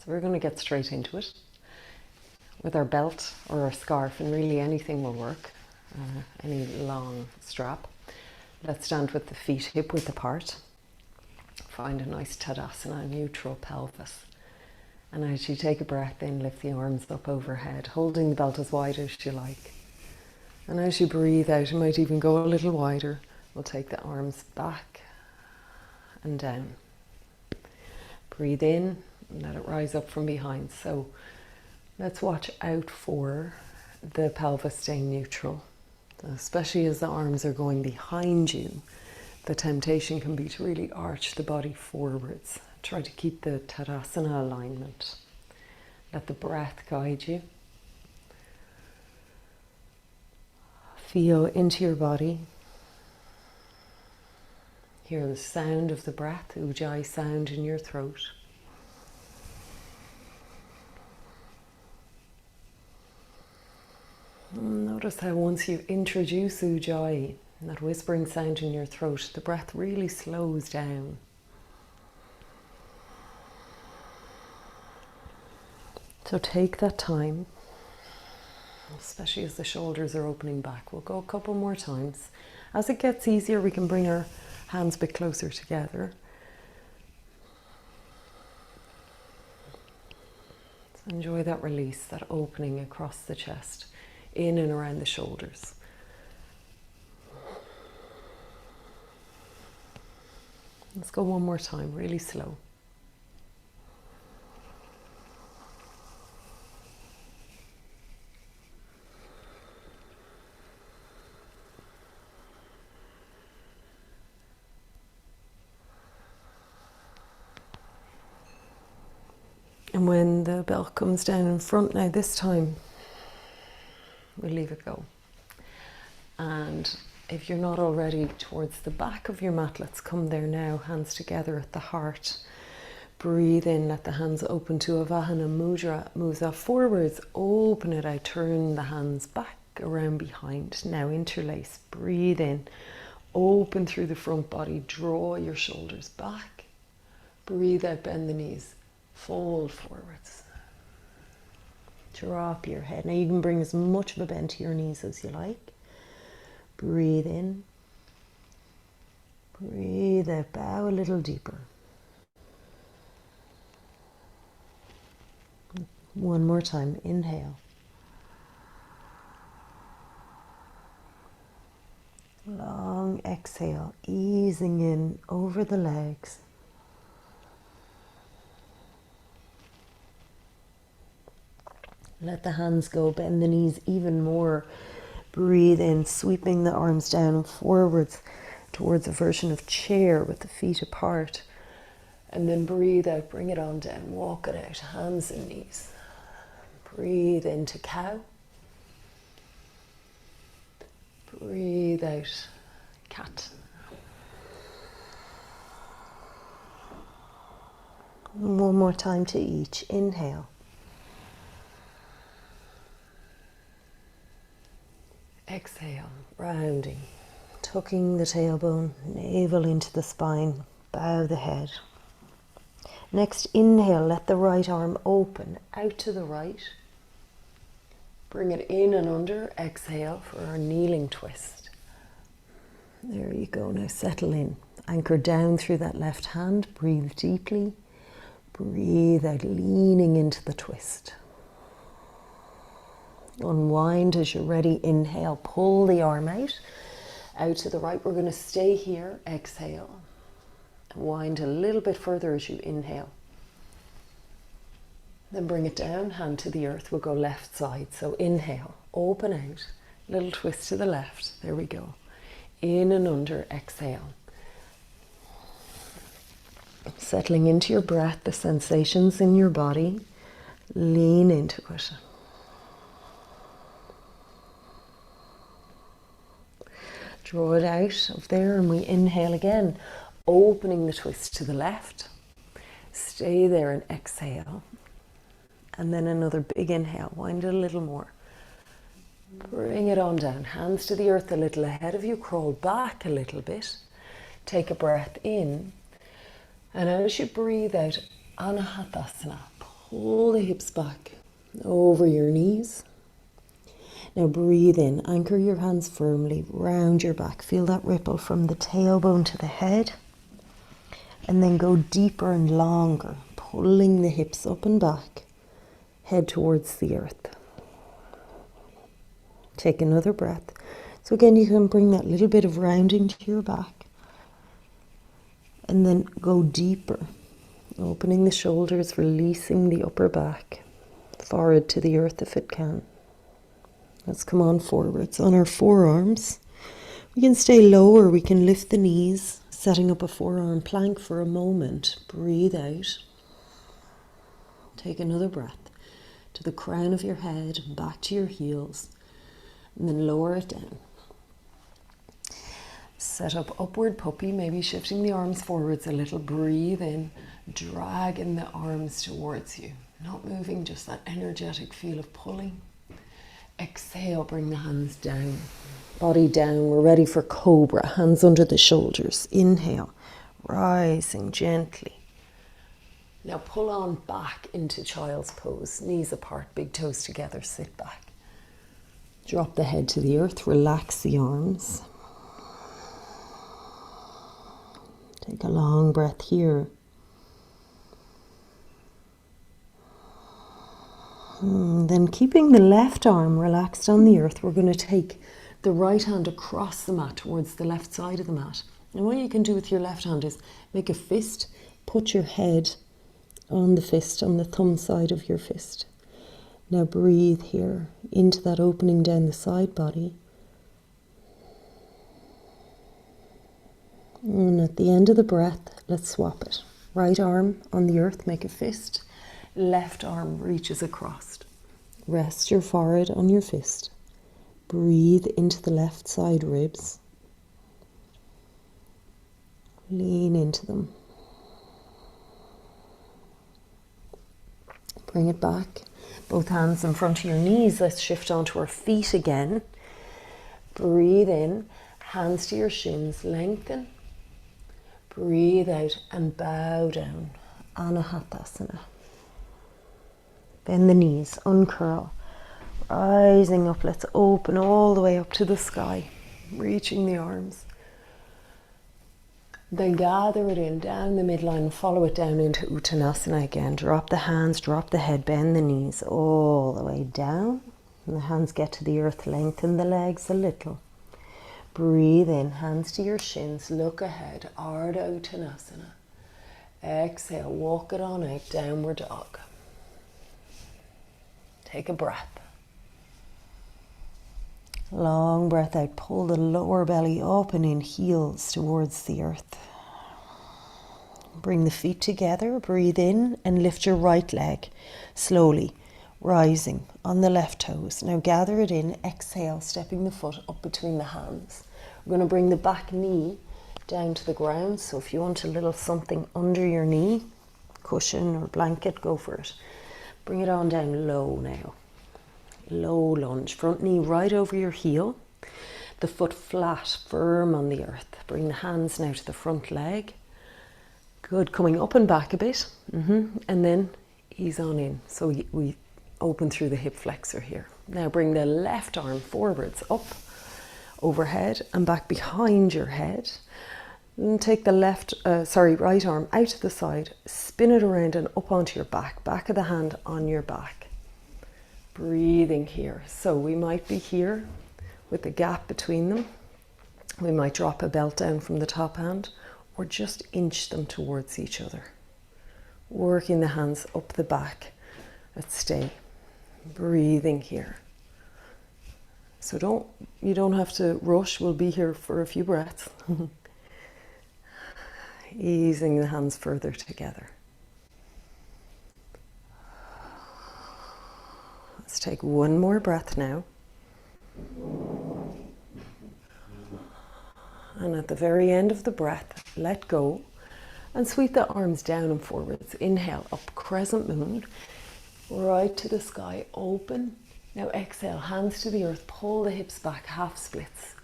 we're going to get straight into it with our belt or our scarf, and really anything will work, any long strap. Let's stand with the feet hip width apart. Find a nice tadasana, neutral pelvis. And as you take a breath in, lift the arms up overhead, holding the belt as wide as you like. And as you breathe out, you might even go a little wider. We'll take the arms back and down. Breathe in and let it rise up from behind. So let's watch out for the pelvis staying neutral, especially as the arms are going behind you. The temptation can be to really arch the body forwards. Try to keep the tadasana alignment. Let the breath guide you. Feel into your body. Hear the sound of the breath, ujjayi sound in your throat. Notice how once you introduce ujjayi, that whispering sound in your throat, the breath really slows down. So take that time, especially as the shoulders are opening back. We'll go a couple more times. As it gets easier, we can bring our hands a bit closer together. So enjoy that release, that opening across the chest, in and around the shoulders. Let's go one more time, really slow. And when the belt comes down in front now, this time, we'll leave it go. And if you're not already towards the back of your mat, let's come there now, hands together at the heart. Breathe in, let the hands open to a Vahana Mudra. Move that forwards, open it out, turn the hands back around behind. Now interlace, breathe in, open through the front body, draw your shoulders back. Breathe out, bend the knees, fold forwards. Drop your head. Now you can bring as much of a bend to your knees as you like. Breathe in. Breathe out, bow a little deeper. One more time, inhale. Long exhale, easing in over the legs. Let the hands go, bend the knees even more. Breathe in, sweeping the arms down and forwards towards a version of chair with the feet apart. And then breathe out, bring it on down, walk it out, hands and knees. Breathe into cow. Breathe out, cat. One more time to each. Inhale. Exhale, rounding, tucking the tailbone, navel into the spine, bow the head. Next, inhale, let the right arm open, out to the right. Bring it in and under, exhale for our kneeling twist. There you go, now settle in. Anchor down through that left hand, breathe deeply. Breathe out, leaning into the twist. Unwind as you're ready. Inhale, pull the arm out to the right. We're going to stay here. Exhale. Wind a little bit further as you inhale. Then bring it down, hand to the earth. We'll go left side. So inhale, open out, little twist to the left. There we go. In and under, exhale. Settling into your breath, the sensations in your body. Lean into it. Draw it out of there and we inhale again, opening the twist to the left. Stay there and exhale. And then another big inhale, wind it a little more. Bring it on down, hands to the earth a little ahead of you, crawl back a little bit. Take a breath in. And as you breathe out, Anahatasana, Pull the hips back over your knees. Now breathe in, anchor your hands firmly round your back. Feel that ripple from the tailbone to the head. And then go deeper and longer, pulling the hips up and back, head towards the earth. Take another breath. So again, you can bring that little bit of rounding to your back. And then go deeper, opening the shoulders, releasing the upper back, forehead to the earth if it can. Let's come on forwards. On our forearms, we can stay low or we can lift the knees, setting up a forearm plank for a moment. Breathe out. Take another breath to the crown of your head, back to your heels, and then lower it down. Set up upward puppy, maybe shifting the arms forwards a little. Breathe in, dragging the arms towards you. Not moving, just that energetic feel of pulling. Exhale, bring the hands down, body down. We're ready for cobra, hands under the shoulders. Inhale, rising gently. Now pull on back into child's pose, knees apart, big toes together, sit back. Drop the head to the earth, relax the arms. Take a long breath here. Then keeping the left arm relaxed on the earth, we're going to take the right hand across the mat towards the left side of the mat. And what you can do with your left hand is make a fist, put your head on the fist, on the thumb side of your fist. Now breathe here into that opening down the side body. And at the end of the breath, let's swap it. Right arm on the earth, make a fist. Left arm reaches across. Rest your forehead on your fist. Breathe into the left side ribs. Lean into them. Bring it back. Both hands in front of your knees. Let's shift onto our feet again. Breathe in. Hands to your shins. Lengthen. Breathe out and bow down. Anahatasana. Bend the knees. Uncurl. Rising up. Let's open all the way up to the sky. Reaching the arms. Then gather it in down the midline and follow it down into Uttanasana again. Drop the hands, drop the head, bend the knees all the way down. And the hands get to the earth, lengthen the legs a little. Breathe in, hands to your shins, look ahead, Ardha Uttanasana. Exhale, walk it on out, downward dog. Take a breath. Long breath out, pull the lower belly up and in, heels towards the earth. Bring the feet together, breathe in and lift your right leg slowly, rising on the left toes. Now gather it in, exhale, stepping the foot up between the hands. We're going to bring the back knee down to the ground, so if you want a little something under your knee, cushion or blanket, go for it. Bring it on down low now. Low lunge, front knee right over your heel, the foot flat, firm on the earth. Bring the hands now to the front leg. Good, coming up and back a bit, and then ease on in. So we open through the hip flexor here. Now bring the left arm forwards, up, overhead and back behind your head. And take the right arm out to the side, spin it around and up onto your back, back of the hand on your back. Breathing here. So we might be here with the gap between them. We might drop a belt down from the top hand or just inch them towards each other. Working the hands up the back. Let's stay. Breathing here. So you don't have to rush. We'll be here for a few breaths. Easing the hands further together. Let's take one more breath now. And at the very end of the breath, let go and sweep the arms down and forwards. Inhale, up crescent moon, right to the sky, open. Now exhale, hands to the earth, pull the hips back, half splits.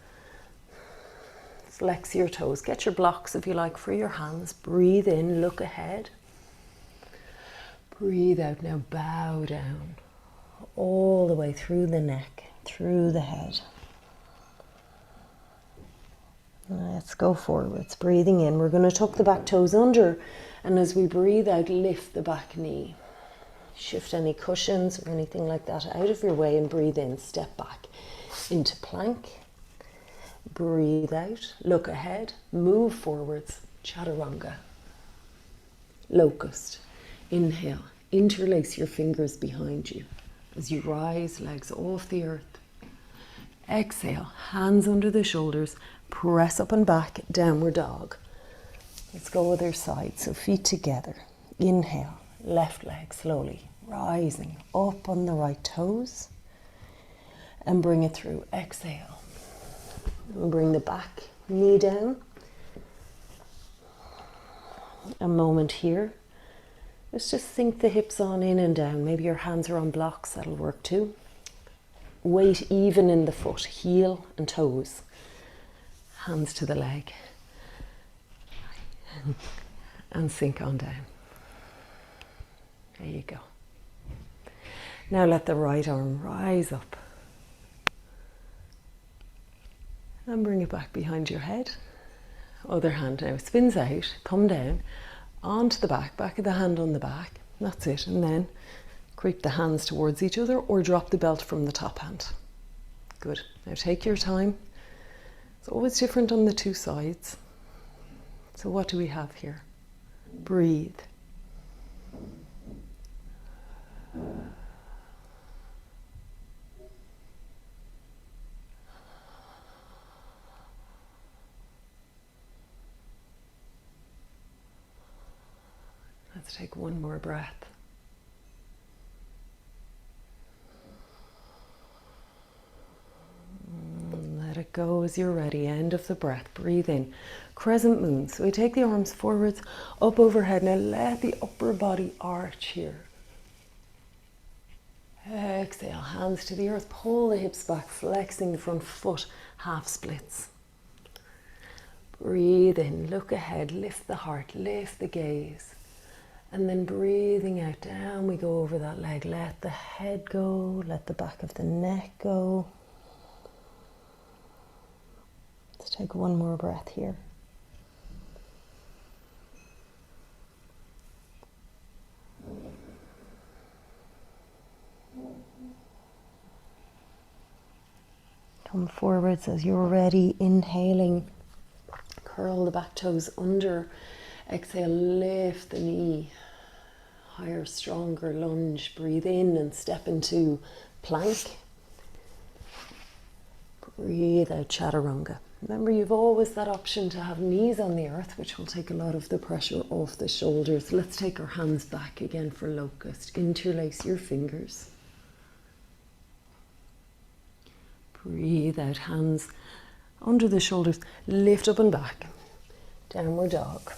Flex your toes. Get your blocks, if you like, for your hands. Breathe in, look ahead. Breathe out, now bow down all the way through the neck, through the head. Let's go forwards, breathing in. We're going to tuck the back toes under, and as we breathe out, lift the back knee. Shift any cushions or anything like that out of your way and breathe in, step back into plank. Breathe out, look ahead, move forwards, chaturanga. Locust. Inhale, interlace your fingers behind you as you rise, legs off the earth. Exhale, hands under the shoulders, press up and back, downward dog. Let's go other side, so feet together. Inhale, left leg slowly, rising up on the right toes, and bring it through. Exhale, and bring the back knee down. A moment here. Let's just sink the hips on in and down. Maybe your hands are on blocks, that'll work too. Weight even in the foot, heel and toes. Hands to the leg. And sink on down. There you go. Now let the right arm rise up. And bring it back behind your head. Other hand now spins out, thumb down, onto the back of the hand on the back. That's it. And then creep the hands towards each other or drop the belt from the top hand. Good. Now take your time. It's always different on the two sides. So what do we have here? Breathe. Let's take one more breath. Let it go as you're ready. End of the breath. Breathe in. Crescent moon. So we take the arms forwards, up overhead. Now let the upper body arch here. Exhale, hands to the earth. Pull the hips back, flexing the front foot, half splits. Breathe in, look ahead, lift the heart, lift the gaze. And then breathing out, down we go over that leg. Let the head go, let the back of the neck go. Let's take one more breath here. Come forwards as you're ready, inhaling. Curl the back toes under. Exhale, lift the knee. Higher, stronger lunge. Breathe in and step into plank. Breathe out, chaturanga. Remember, you've always that option to have knees on the earth, which will take a lot of the pressure off the shoulders. Let's take our hands back again for locust. Interlace your fingers. Breathe out, hands under the shoulders. Lift up and back. Downward dog.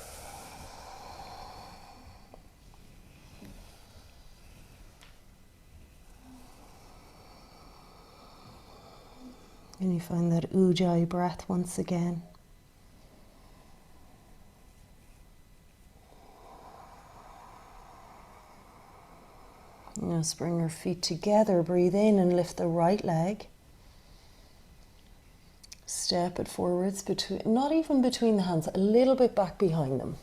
And you find that ujjayi breath once again. Now bring your feet together, breathe in and lift the right leg. Step it forwards, not even between the hands, a little bit back behind them.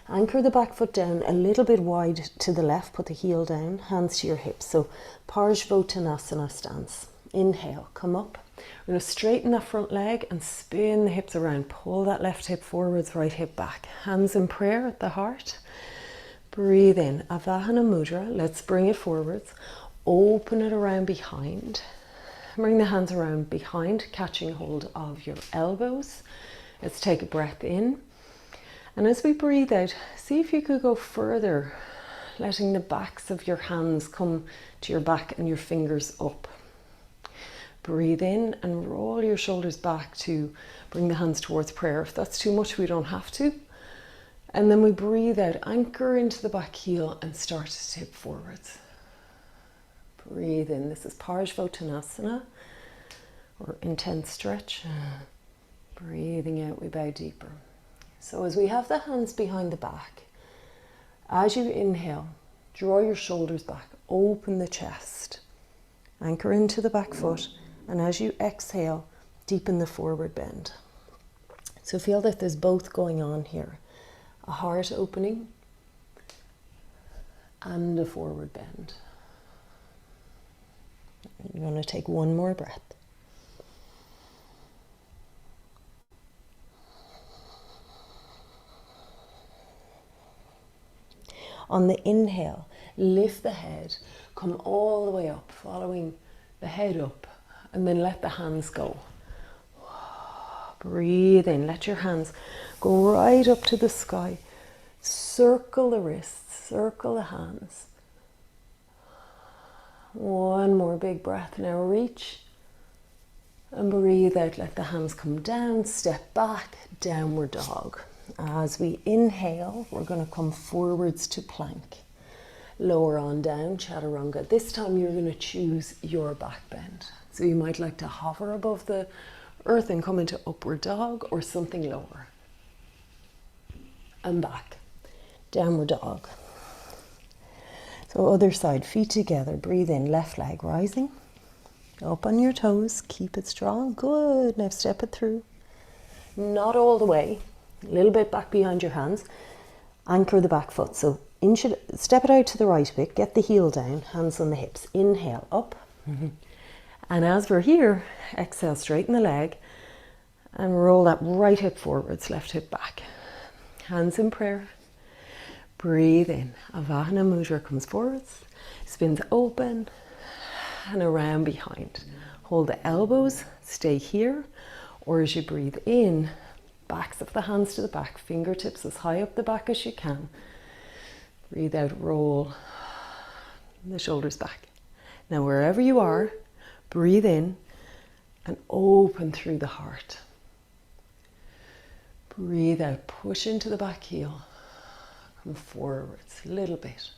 Anchor the back foot down a little bit wide to the left, put the heel down, hands to your hips. So parsvottonasana stance. Inhale, come up. We're going to straighten that front leg and spin the hips around. Pull that left hip forwards, right hip back. Hands in prayer at the heart. Breathe in, Avahana Mudra. Let's bring it forwards. Open it around behind. Bring the hands around behind, catching hold of your elbows. Let's take a breath in. And as we breathe out, see if you could go further, letting the backs of your hands come to your back and your fingers up. Breathe in and roll your shoulders back to bring the hands towards prayer. If that's too much, we don't have to. And then we breathe out, anchor into the back heel and start to tip forwards. Breathe in. This is parsvottonasana, or intense stretch. Breathing out, we bow deeper. So as we have the hands behind the back, As you inhale, draw your shoulders back, open the chest, anchor into the back foot, and as you exhale, deepen the forward bend. So feel that there's both going on here, a heart opening and a forward bend. You're going to take one more breath. On the inhale, lift the head, come all the way up, following the head up, and then let the hands go. Breathe in, let your hands go right up to the sky. Circle the wrists, circle the hands. One more big breath. Now reach and breathe out, let the hands come down, step back, downward dog. As we inhale, we're going to come forwards to plank. Lower on down, chaturanga. This time you're going to choose your back bend. So you might like to hover above the earth and come into upward dog or something lower. And back, downward dog. So other side, feet together, breathe in, left leg rising. Up on your toes, keep it strong. Good, now step it through. Not all the way. A little bit back behind your hands. Anchor the back foot. So step it out to the right a bit. Get the heel down. Hands on the hips. Inhale up. And as we're here, exhale, straighten the leg. And roll that right hip forwards, left hip back. Hands in prayer. Breathe in. Avahana Mudra comes forwards. Spins open. And around behind. Hold the elbows. Stay here. Or as you breathe in, backs of the hands to the back, fingertips as high up the back as you can. Breathe out, roll the shoulders back. Now wherever you are, breathe in and open through the heart. Breathe out, push into the back heel. Come forwards a little bit.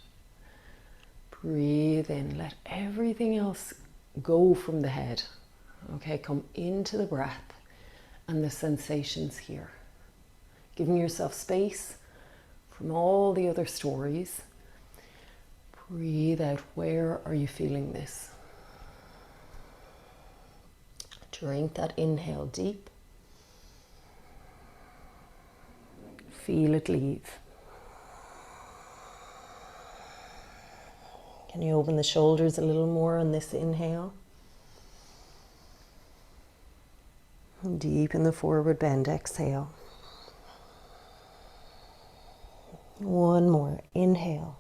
Breathe in, let everything else go from the head. Okay, come into the breath and the sensations here. Giving yourself space from all the other stories. Breathe out, where are you feeling this? Drink that inhale deep. Feel it leave. Can you open the shoulders a little more on this inhale? Deepen the forward bend, exhale. One more, inhale.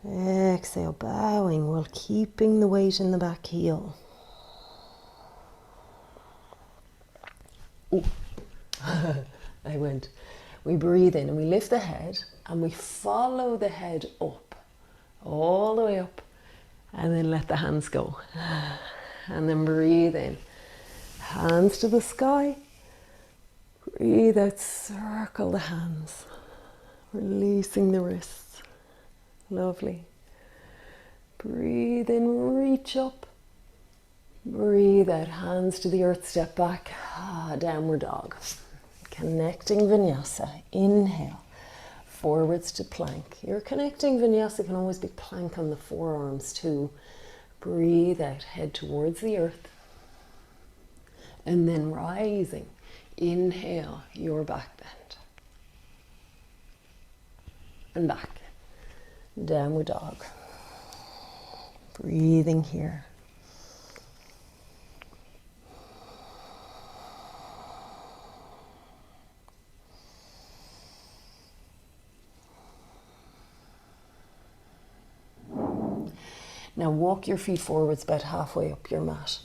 Exhale, bowing while keeping the weight in the back heel. Ooh. I went. We breathe in and we lift the head and we follow the head up, all the way up, and then let the hands go. And then breathe in, hands to the sky. Breathe out, circle the hands, releasing the wrists. Lovely. Breathe in, reach up. Breathe out, hands to the earth, step back. Downward dog. Connecting vinyasa. Inhale, forwards to plank. Your connecting vinyasa can always be plank on the forearms too. Breathe out, head towards the earth. And then rising. Inhale, your back bend. And back. Downward dog. Breathing here. Now walk your feet forwards about halfway up your mat.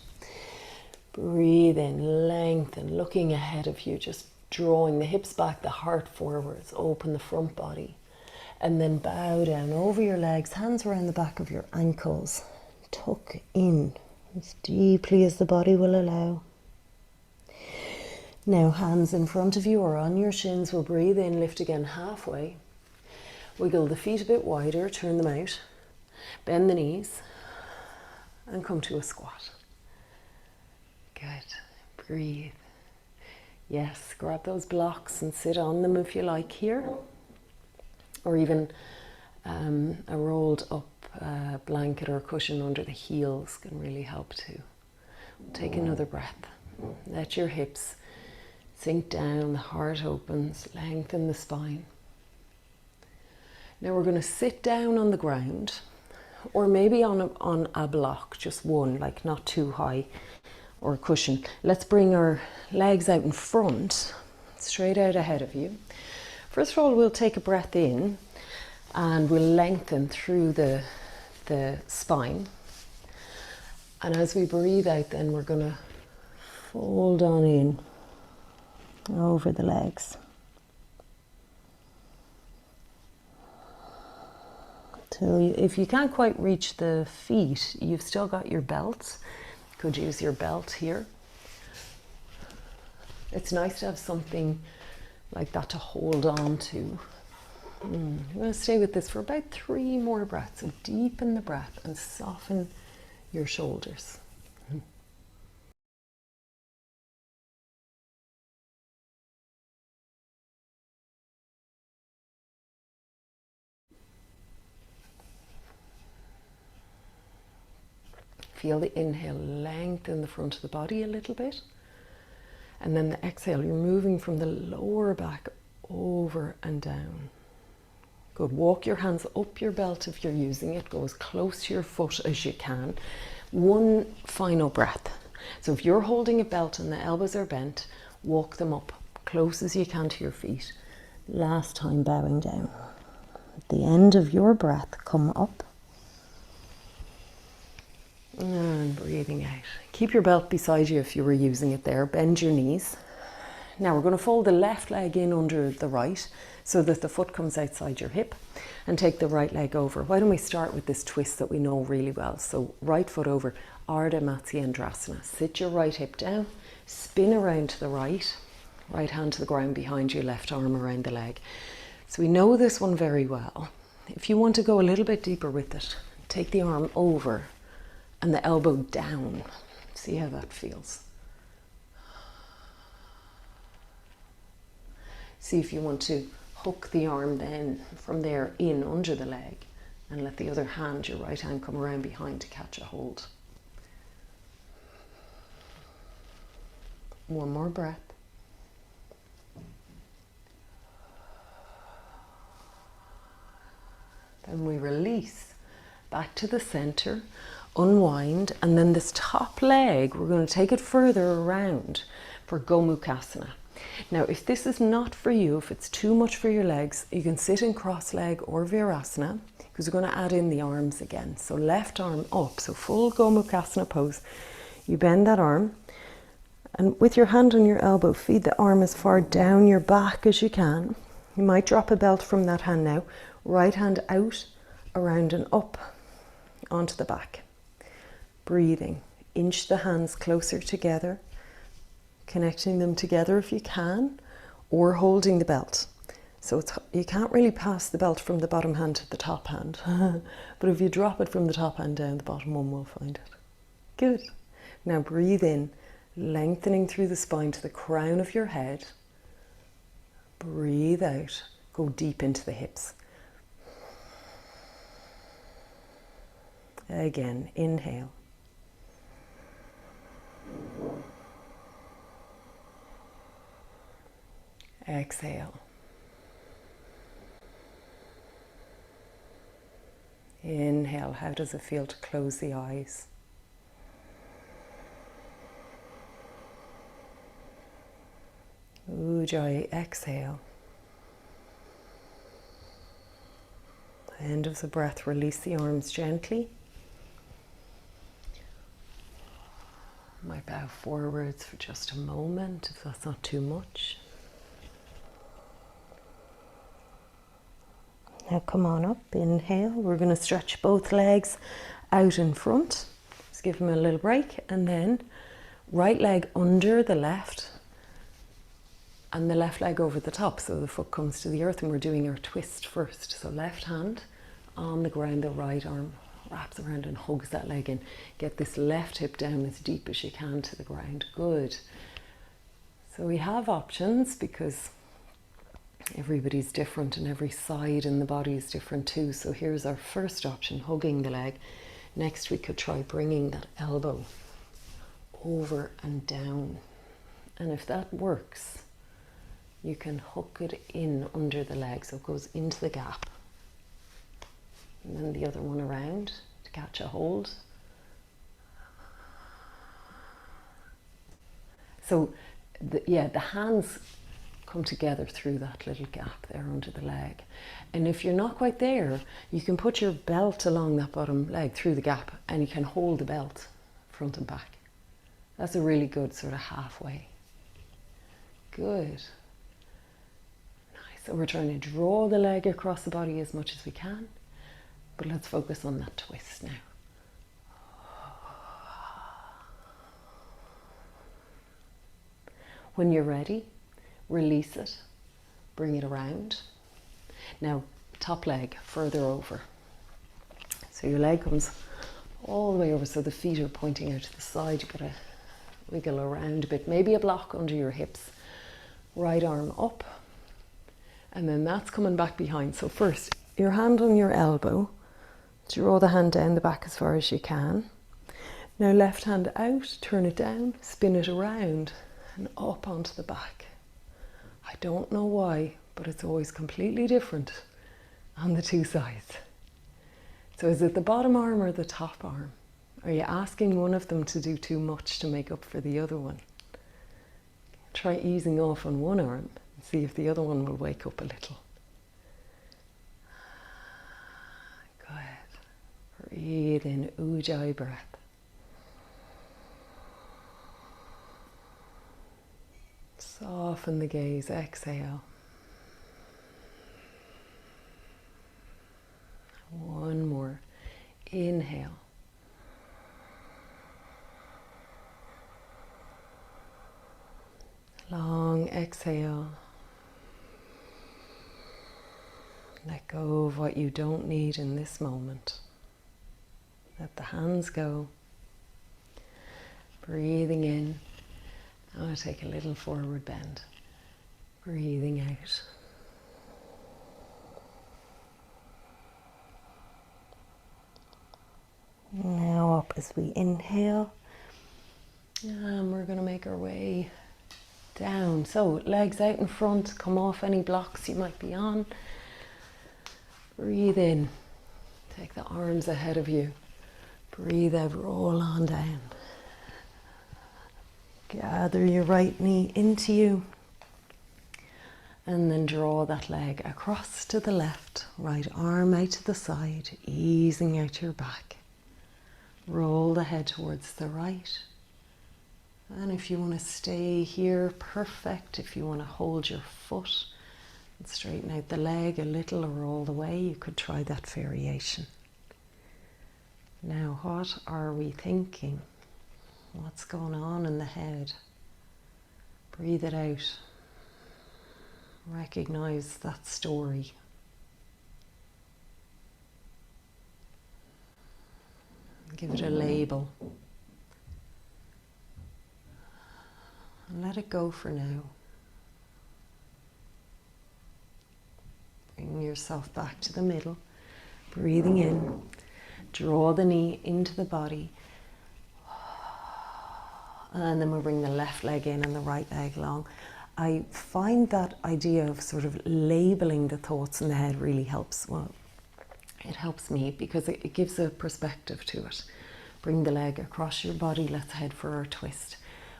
Breathe in, lengthen, looking ahead of you, just drawing the hips back, the heart forwards, open the front body. And then bow down over your legs, hands around the back of your ankles. Tuck in as deeply as the body will allow. Now hands in front of you or on your shins. We'll breathe in, lift again halfway. Wiggle the feet a bit wider, turn them out. Bend the knees and come to a squat. Good. Breathe. Yes, grab those blocks and sit on them if you like here. Or even a rolled up blanket or cushion under the heels can really help too. Take another breath. Let your hips sink down, the heart opens, lengthen the spine. Now we're going to sit down on the ground, or maybe on a block, just one, like not too high, or a cushion. Let's bring our legs out in front, straight out ahead of you. First of all, we'll take a breath in and we'll lengthen through the spine. And as we breathe out, then we're going to fold on in over the legs. So if you can't quite reach the feet, you've still got your belts. You could use your belt here. It's nice to have something like that to hold on to. I'm going to stay with this for about 3 more breaths. So deepen the breath and soften your shoulders. Feel the inhale lengthen the front of the body a little bit. And then the exhale, you're moving from the lower back over and down. Good. Walk your hands up your belt if you're using it. Go as close to your foot as you can. One final breath. So if you're holding a belt and the elbows are bent, walk them up close as you can to your feet. Last time, bowing down. At the end of your breath, come up. And breathing out. Keep your belt beside you if you were using it there. Bend your knees. Now we're going to fold the left leg in under the right so that the foot comes outside your hip, and take the right leg over. Why don't we start with this twist that we know really well? So right foot over, Ardha matsyendrasana. Sit your right hip down, spin around to the right, right hand to the ground behind you, left arm around the leg. So we know this one very well. If you want to go a little bit deeper with it, take the arm over and the elbow down. See how that feels. See if you want to hook the arm then from there in under the leg, and let the other hand, your right hand, come around behind to catch a hold. One more breath. Then we release back to the center. Unwind, and then this top leg, we're going to take it further around for Gomukasana. Now, if this is not for you, if it's too much for your legs, you can sit in cross leg or virasana, because we're going to add in the arms again. So left arm up, so full Gomukasana pose. You bend that arm, and with your hand on your elbow, feed the arm as far down your back as you can. You might drop a belt from that hand now. Right hand out, around and up onto the back. Breathing, inch the hands closer together, connecting them together if you can, or holding the belt. So you can't really pass the belt from the bottom hand to the top hand, but if you drop it from the top hand down, the bottom one will find it. Good. Now breathe in, lengthening through the spine to the crown of your head. Breathe out, go deep into the hips. Again, inhale. Exhale. Inhale. How does it feel to close the eyes? Ujjayi. Exhale. End of the breath. Release the arms gently. Might bow forwards for just a moment if that's not too much. Now come on up, inhale. We're going to stretch both legs out in front. Just give them a little break, and then right leg under the left and the left leg over the top, so the foot comes to the earth, and we're doing our twist first. So left hand on the ground, the right arm wraps around and hugs that leg in. Get this left hip down as deep as you can to the ground. Good. So we have options because everybody's different and every side in the body is different too. So here's our first option, hugging the leg. Next we could try bringing that elbow over and down. And if that works, you can hook it in under the leg so it goes into the gap. And then the other one around to catch a hold. So the hands come together through that little gap there under the leg. And if you're not quite there, you can put your belt along that bottom leg through the gap and you can hold the belt front and back. That's a really good sort of halfway. Good. Nice. So we're trying to draw the leg across the body as much as we can, but let's focus on that twist now. When you're ready, release it, bring it around. Now, top leg further over. So your leg comes all the way over, so the feet are pointing out to the side. You've got to wiggle around a bit, maybe a block under your hips. Right arm up, and then that's coming back behind. So first, your hand on your elbow, draw the hand down the back as far as you can. Now left hand out, turn it down, spin it around, and up onto the back. I don't know why, but it's always completely different on the two sides. So is it the bottom arm or the top arm? Are you asking one of them to do too much to make up for the other one? Try easing off on one arm and see if the other one will wake up a little. Good. Breathe in, Ujjayi breath. Soften the gaze, exhale. One more. Inhale. Long exhale. Let go of what you don't need in this moment. Let the hands go. Breathing in. I'm going to take a little forward bend. Breathing out. Now up as we inhale. And we're going to make our way down. So legs out in front, come off any blocks you might be on. Breathe in. Take the arms ahead of you. Breathe out, roll on down. Gather your right knee into you. And then draw that leg across to the left. Right arm out to the side, easing out your back. Roll the head towards the right. And if you want to stay here, perfect. If you want to hold your foot and straighten out the leg a little or all the way, you could try that variation. Now, what are we thinking? What's going on in the head? Breathe it out. Recognize that story. Give it a label. And let it go for now. Bring yourself back to the middle. Breathing in. Draw the knee into the body. And then we'll bring the left leg in and the right leg along. I find that idea of sort of labeling the thoughts in the head really helps. Well, it helps me because it gives a perspective to it. Bring the leg across your body. Let's head for our twist.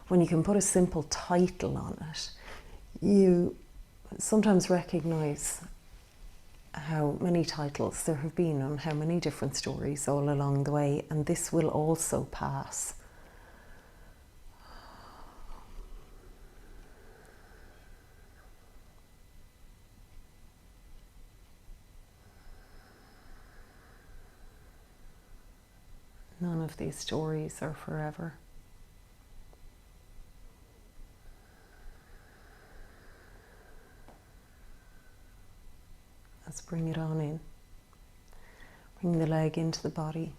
When you can put a simple title on it, you sometimes recognize how many titles there have been on how many different stories all along the way, and this will also pass. None of these stories are forever. Let's bring it on in. Bring the leg into the body.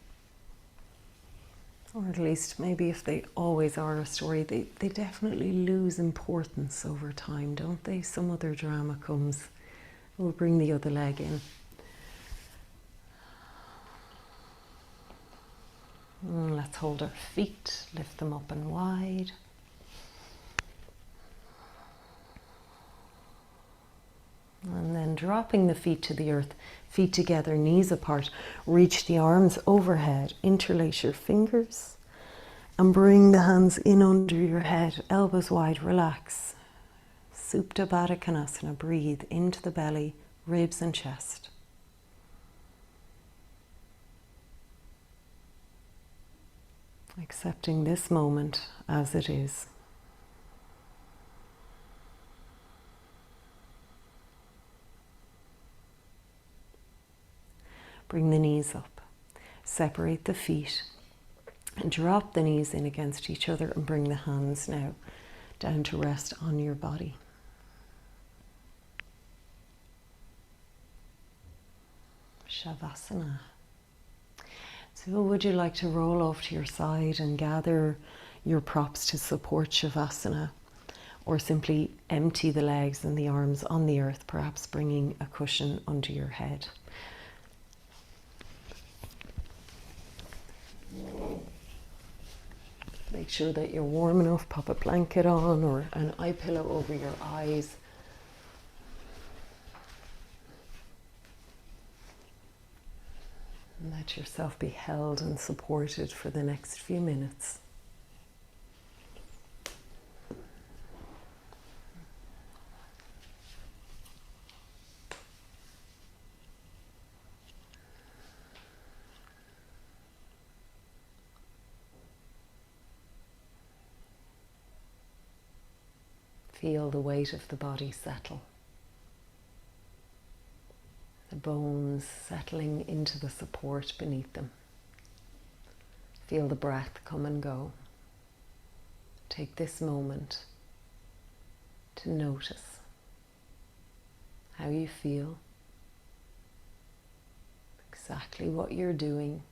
Or at least maybe if they always are a story, they definitely lose importance over time, don't they? Some other drama comes, we'll bring the other leg in. And let's hold our feet, lift them up and wide. And then dropping the feet to the earth, feet together, knees apart. Reach the arms overhead, interlace your fingers, and bring the hands in under your head, elbows wide, relax. Supine, breathe into the belly, ribs and chest. Accepting this moment as it is. Bring the knees up, separate the feet, and drop the knees in against each other and bring the hands now down to rest on your body. Savasana. So would you like to roll off to your side and gather your props to support Savasana, or simply empty the legs and the arms on the earth, perhaps bringing a cushion under your head. Make sure that you're warm enough, pop a blanket on or an eye pillow over your eyes. And let yourself be held and supported for the next few minutes. Feel the weight of the body settle. The bones settling into the support beneath them. Feel the breath come and go. Take this moment to notice how you feel, exactly what you're doing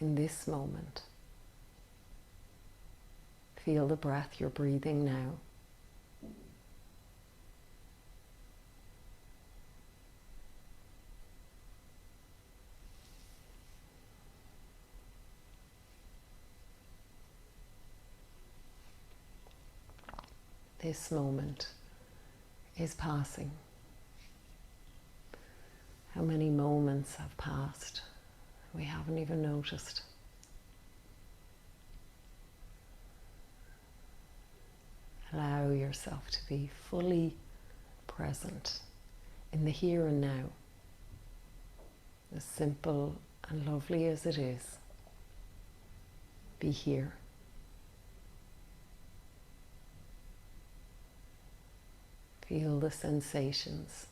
in this moment. Feel the breath you're breathing now. This moment is passing. How many moments have passed? We haven't even noticed. Allow yourself to be fully present in the here and now. As simple and lovely as it is, be here. Feel the sensations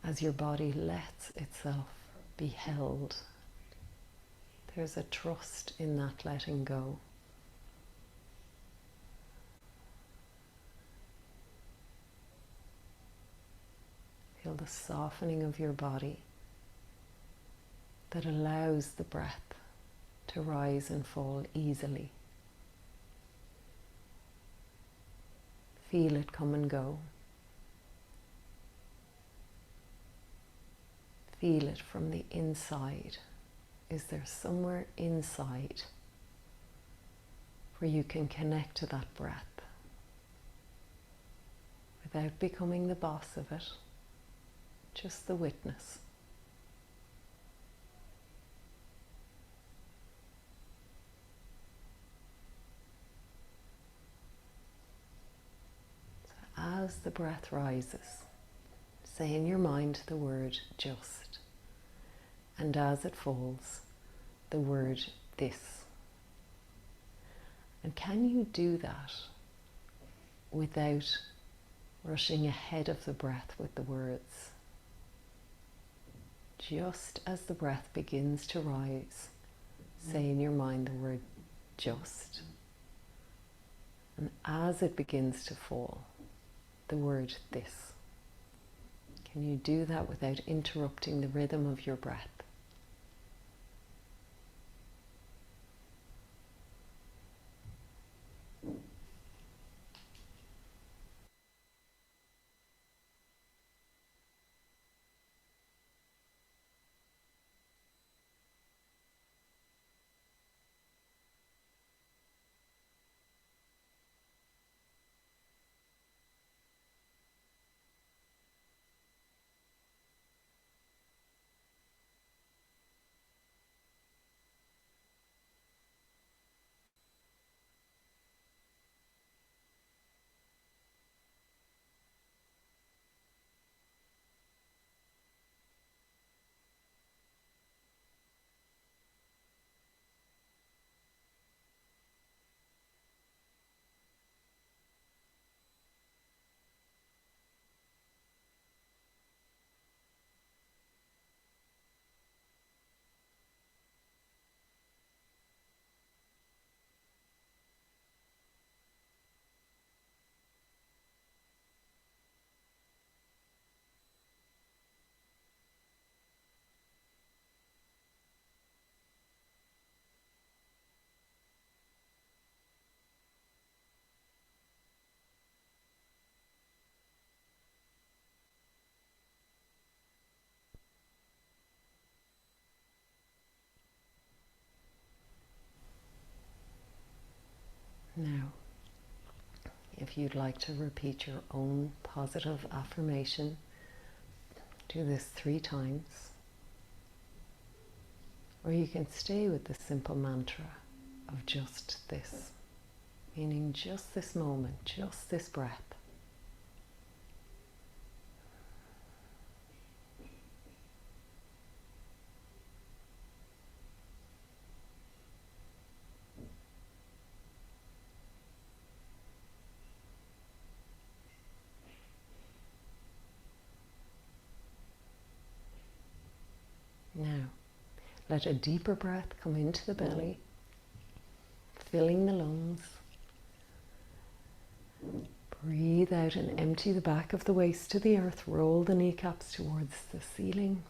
as your body lets itself be held. There's a trust in that letting go. Feel the softening of your body that allows the breath to rise and fall easily. Feel it come and go. Feel it from the inside. Is there somewhere inside where you can connect to that breath without becoming the boss of it, just the witness? So as the breath rises, say in your mind the word just, and as it falls, the word this. And can you do that without rushing ahead of the breath with the words? Just as the breath begins to rise, say in your mind the word just. And as it begins to fall, the word this. Can you do that without interrupting the rhythm of your breath? if you'd like to repeat your own positive affirmation, do this 3 times. Or you can stay with the simple mantra of just this, meaning just this moment, just this breath. Now, let a deeper breath come into the belly, filling the lungs. Breathe out and empty the back of the waist to the earth. Roll the kneecaps towards the ceiling.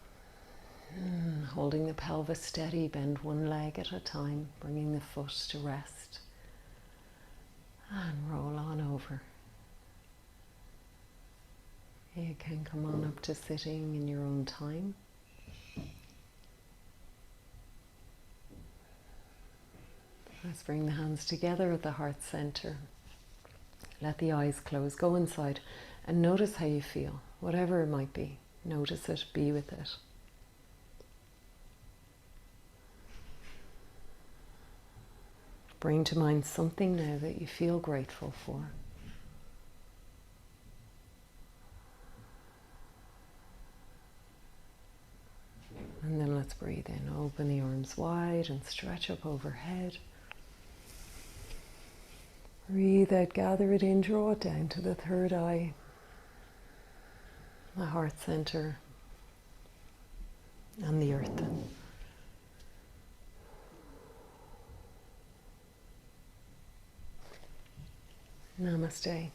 Holding the pelvis steady, bend one leg at a time, bringing the foot to rest. And roll on over. You can come on up to sitting in your own time. Let's bring the hands together at the heart center. Let the eyes close. Go inside and notice how you feel. Whatever it might be. Notice it. Be with it. Bring to mind something now that you feel grateful for. And then let's breathe in. Open the arms wide and stretch up overhead. Breathe out, gather it in, draw it down to the third eye, the heart center, and the earth. Namaste.